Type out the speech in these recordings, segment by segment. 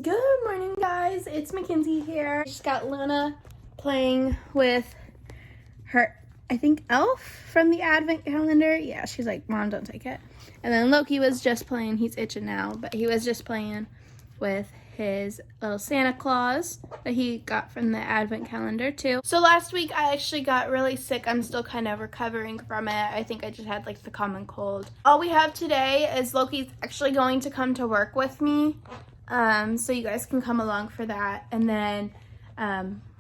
Good morning, guys. It's Mackenzie here. Just got Luna playing with her, I think, elf from the advent calendar. Yeah, she's like, Mom, don't take it. And then Loki was just playing. He's itching now, but he was just playing with his little Santa Claus that he got from the advent calendar too. So last week I actually got really sick. I'm still kind of recovering from it. I think I just had like the common cold. All we have today is Loki's actually going to come to work with me. So you guys can come along for that. And then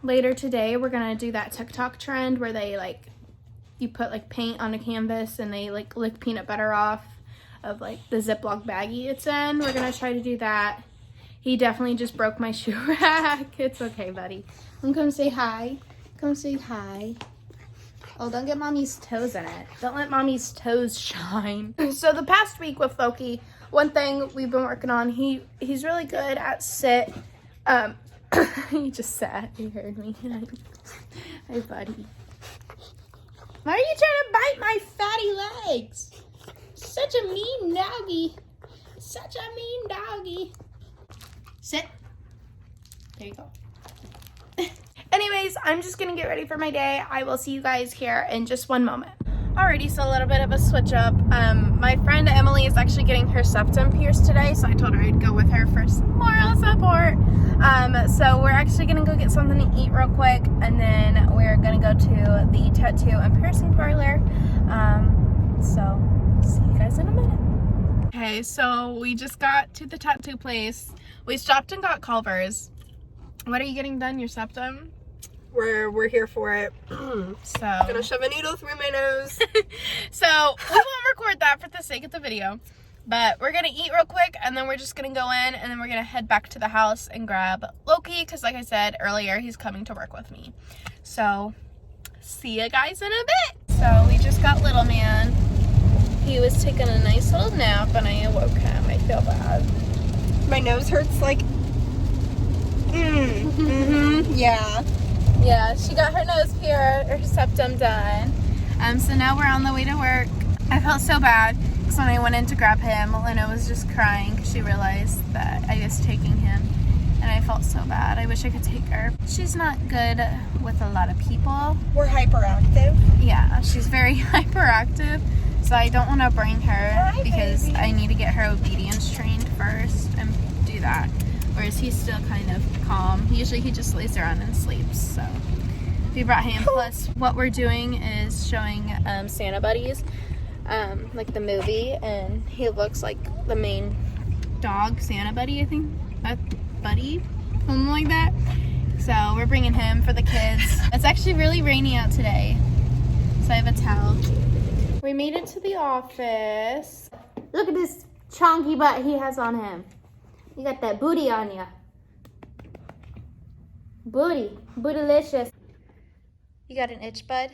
later today we're gonna do that TikTok trend where they like, you put like paint on a canvas and they like lick peanut butter off of like the Ziploc baggie it's in. We're gonna try to do that. He definitely just broke my shoe rack. It's okay, buddy. Come say hi. Come say hi. Oh, don't get mommy's toes in it. Don't let mommy's toes shine. So the past week with Loki, one thing we've been working on, he's really good at sit. He just sat. He heard me. Hi, buddy. Why are you trying to bite my fatty legs? Such a mean doggy. Such a mean doggy. Sit. There you go. Anyways, I'm just gonna get ready for my day. I will see you guys here in just one moment. Alrighty, so a little bit of a switch up. My friend Emily is actually getting her septum pierced today, so I told her I'd go with her for some moral support. So we're actually gonna go get something to eat real quick, and then we're gonna go to the tattoo and piercing parlor. So see you guys in a minute. Okay, so we just got to the tattoo place. We stopped and got Culver's. What are you getting done? Your septum? We're here for it. So Gonna shove a needle through my nose. So we won't record that for the sake of the video, but we're gonna eat real quick and then we're just gonna go in and then we're gonna head back to the house and grab Loki, because like I said earlier, he's coming to work with me. So see you guys in a bit. So we just got little man. He was taking a nice little nap and I awoke him. I feel bad. My nose hurts like yeah. Yeah, she got her nose pierced, her septum done. So now we're on the way to work. I felt so bad because when I went in to grab him, Luna was just crying because she realized that I was taking him. And I felt so bad. I wish I could take her. She's not good with a lot of people. We're hyperactive. Yeah, she's very hyperactive. So I don't want to bring her because baby. I need to get her obedience trained first and do that. Whereas he's still kind of calm. Usually he just lays around and sleeps. So we brought him. Plus what we're doing is showing Santa Buddies, like the movie, and he looks like the main dog, Santa Buddy, I think. Buddy, something like that. So we're bringing him for the kids. It's actually really rainy out today, so I have a towel. We made it to the office. Look at this chonky butt he has on him. You got that booty on ya. Booty. Bootylicious. You got an itch, bud?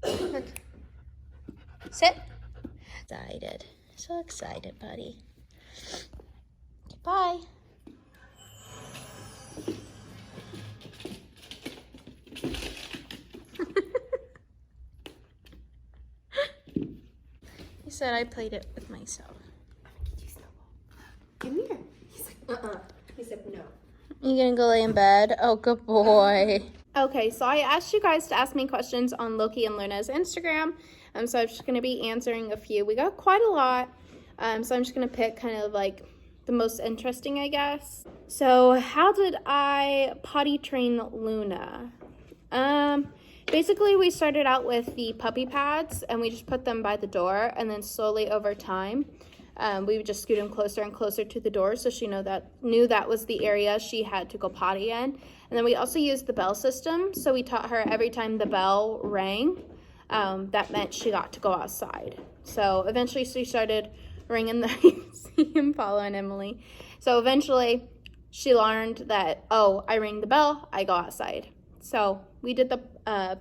Look. Sit. Excited. So excited, buddy. Bye. He said I played it with myself. Come here. He's like, He said no. You gonna go lay in bed? Oh, good boy. Okay, so I asked you guys to ask me questions on Loki and Luna's Instagram. So I'm just gonna be answering a few. We got quite a lot. So I'm just gonna pick kind of like the most interesting, I guess. So how did I potty train Luna? Basically we started out with the puppy pads and we just put them by the door, and then slowly over time, we would just scoot him closer and closer to the door so she knew that was the area she had to go potty in. And then we also used the bell system. So we taught her every time the bell rang, that meant she got to go outside. So eventually she started ringing the, you see him following Emily. So eventually she learned that, oh, I ring the bell, I go outside. So we did the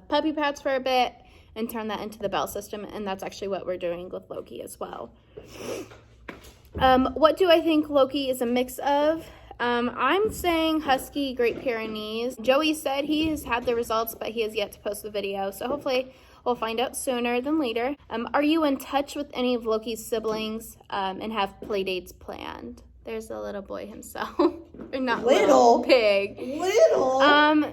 puppy pads for a bit and turned that into the bell system. And that's actually what we're doing with Loki as well. What do I think Loki is a mix of? I'm saying Husky Great Pyrenees. Joey said he has had the results, but he has yet to post the video. So hopefully we'll find out sooner than later. Are you in touch with any of Loki's siblings and have play dates planned? There's the little boy himself. not Little? big. Little?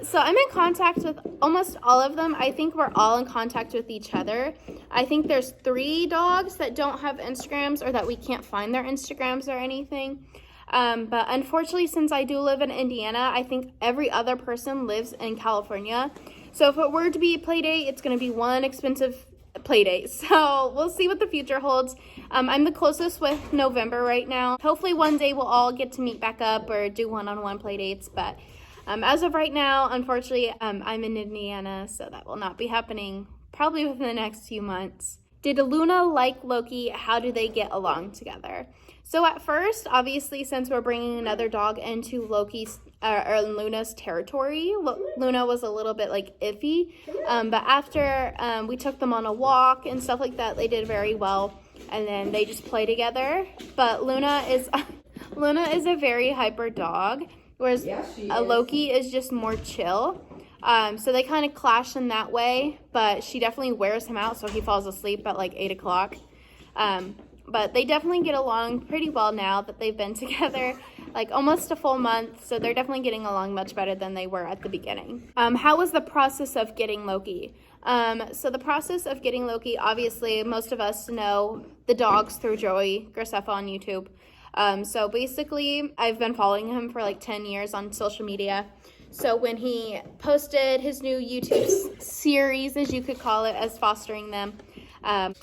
So I'm in contact with almost all of them. I think we're all in contact with each other. I think there's 3 dogs that don't have Instagrams or that we can't find their Instagrams or anything. But unfortunately, since I do live in Indiana, I think every other person lives in California. So if it were to be a play date, it's going to be one expensive play date. So we'll see what the future holds. I'm the closest with November right now. Hopefully one day we'll all get to meet back up or do one-on-one play dates. But as of right now, unfortunately, I'm in Indiana, so that will not be happening probably within the next few months. Did Luna like Loki? How do they get along together? So at first, obviously, since we're bringing another dog into Loki's or Luna's territory, Luna was a little bit like iffy. But after we took them on a walk and stuff like that, they did very well. And then they just play together. But Luna is a very hyper dog, whereas Loki is just more chill. So they kind of clash in that way, but she definitely wears him out, so he falls asleep at like 8 o'clock. But they definitely get along pretty well now that they've been together like almost a full month, so they're definitely getting along much better than they were at the beginning. How was the process of getting Loki? So the process of getting Loki, obviously most of us know the dogs through Joey Graceffa on YouTube. So basically I've been following him for like 10 years on social media. So when he posted his new YouTube series, as you could call it, as fostering them,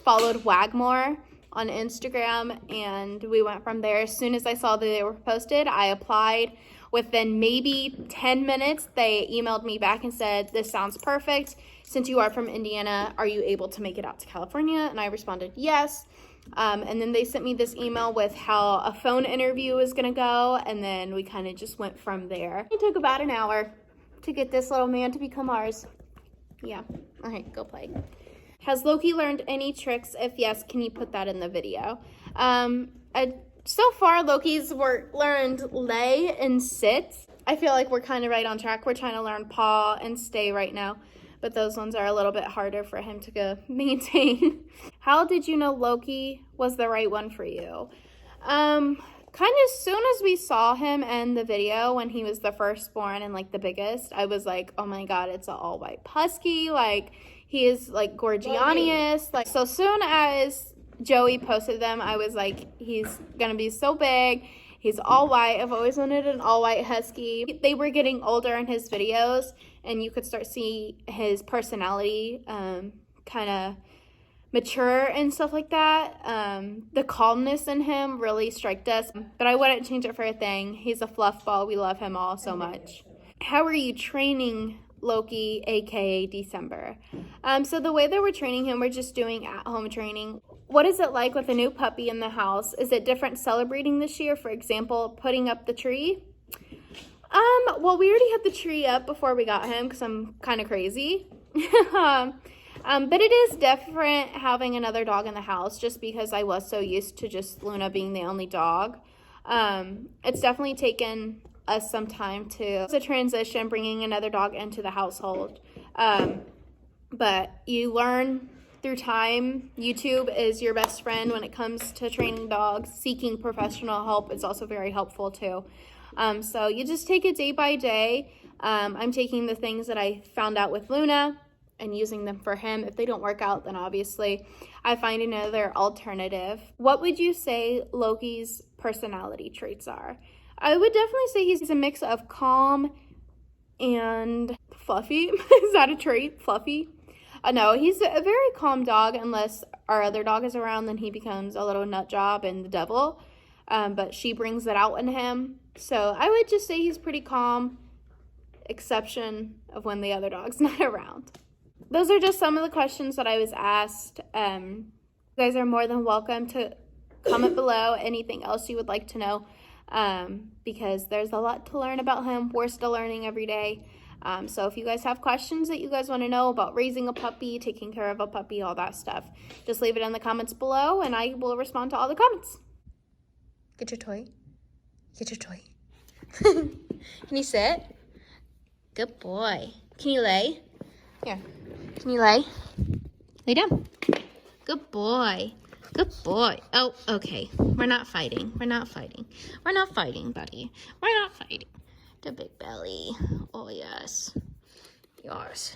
followed Wagmore on Instagram, and we went from there. As soon as I saw that they were posted, I applied. Within maybe 10 minutes, they emailed me back and said, "This sounds perfect. Since you are from Indiana, are you able to make it out to California?" And I responded, yes. And then they sent me this email with how a phone interview is gonna go, and then we kind of just went from there. It took about an hour to get this little man to become ours. Yeah, all right, go play. Has Loki learned any tricks? If yes, can you put that in the video? So far, Loki's learned lay and sit. I feel like we're kind of right on track. We're trying to learn paw and stay right now, but those ones are a little bit harder for him to go maintain. How did you know Loki was the right one for you? Kind of as soon as we saw him in the video when he was the firstborn and like the biggest, I was like, oh my God, it's an all white husky. Like, he is like gorgianius. Like, so soon as Joey posted them, I was like, he's gonna be so big. He's all white. I've always wanted an all white husky. They were getting older in his videos, and you could start seeing his personality kind of mature and stuff like that. The calmness in him really struck us, but I wouldn't change it for a thing. He's a fluff ball. We love him all so much. How are you training Loki, aka December? So the way that we're training him, we're just doing at-home training. What is it like with a new puppy in the house? Is it different celebrating this year? For example, putting up the tree? Well, we already had the tree up before we got him because I'm kind of crazy. But it is different having another dog in the house just because I was so used to just Luna being the only dog. It's definitely taken us some time to transition, bringing another dog into the household. But you learn through time. YouTube is your best friend when it comes to training dogs. Seeking professional help is also very helpful too. So you just take it day by day. I'm taking the things that I found out with Luna and using them for him. If they don't work out, then obviously I find another alternative. What would you say Loki's personality traits are? I would definitely say he's a mix of calm and fluffy. Is that a trait? Fluffy? No, he's a very calm dog. Unless our other dog is around, then he becomes a little nut job and the devil. But she brings it out in him. So I would just say he's pretty calm, exception of when the other dog's not around. Those are just some of the questions that I was asked. You guys are more than welcome to comment below anything else you would like to know, because there's a lot to learn about him. We're still learning every day. So if you guys have questions that you guys want to know about raising a puppy, taking care of a puppy, all that stuff, just leave it in the comments below and I will respond to all the comments. Get your toy. Get your toy. Can you sit? Good boy. Can you lay? Here. Can you lay? Lay down. Good boy. Good boy. Oh, okay. We're not fighting. We're not fighting. We're not fighting, buddy. We're not fighting. The big belly. Oh, yes. Yours.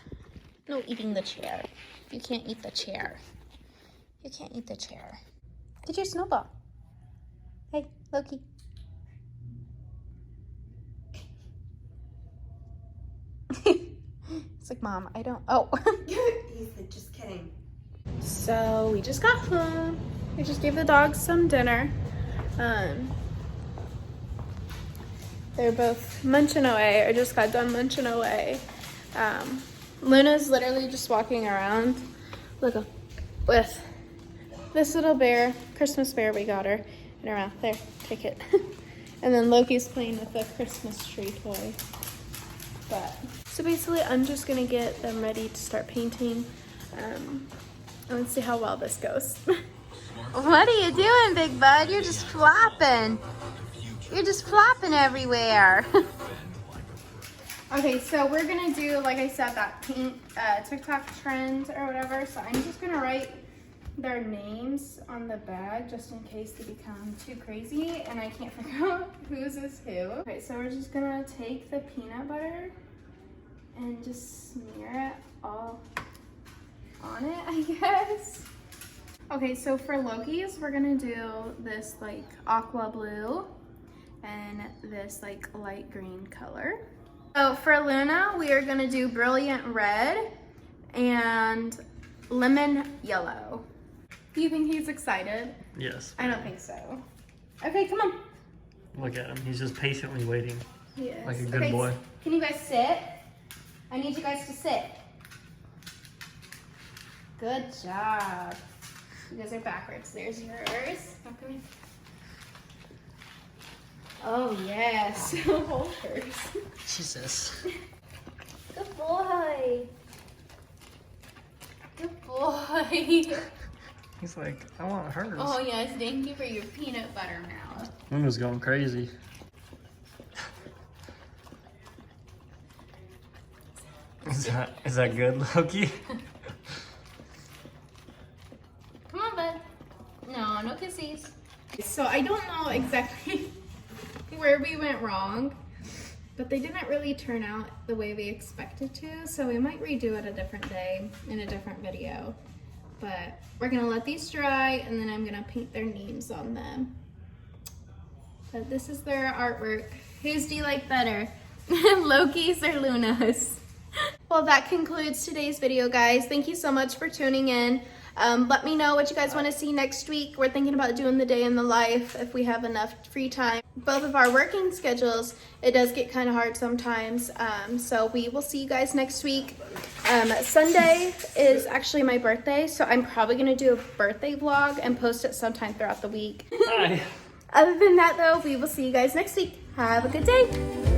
No eating the chair. You can't eat the chair. You can't eat the chair. Did you snowball? Hey, Loki. It's like, Mom, I don't. Oh. He said, just kidding. So we just got home. We just gave the dogs some dinner. They're both munching away. I just got done munching away. Luna's literally just walking around. Look, with this little bear, Christmas bear we got her in her mouth. There, take it. And then Loki's playing with the Christmas tree toy. But so basically, I'm just gonna get them ready to start painting. And let's see how well this goes. What are you doing, big bud? You're just flopping. You're just flopping everywhere. Okay, so we're gonna do, like I said, that paint TikTok trend or whatever. So I'm just gonna write their names on the bag just in case they become too crazy and I can't figure out whose is who. Okay, so we're just gonna take the peanut butter and just smear it all on it, I guess. Okay, so for Loki's, we're gonna do this like aqua blue and this like light green color. So for Luna, we are gonna do brilliant red and lemon yellow. Do you think he's excited? Yes. I don't think so. Okay, come on. Look at him. He's just patiently waiting. He is. Like a good boy. Can you guys sit? I need you guys to sit. Good job. You guys are backwards. There's yours. Oh, come here. Oh, yes. Hold hers. Jesus. Good boy. Good boy. He's like, I want hers. Oh, yes. Thank you for your peanut butter mouth. Luna's going crazy. Is that good, Loki? Come on, bud. No kissies. So I don't know exactly where we went wrong, but they didn't really turn out the way we expected to, so we might redo it a different day in a different video. But we're gonna let these dry and then I'm gonna paint their names on them. But this is their artwork. Whose do you like better? Loki's or Luna's? Well, that concludes today's video, guys. Thank you so much for tuning in. Let me know what you guys want to see next week. We're thinking about doing the day in the life if we have enough free time. Both of our working schedules, it does get kind of hard sometimes. So we will see you guys next week. Sunday is actually my birthday, so I'm probably going to do a birthday vlog and post it sometime throughout the week. Hi. Other than that, though, we will see you guys next week. Have a good day.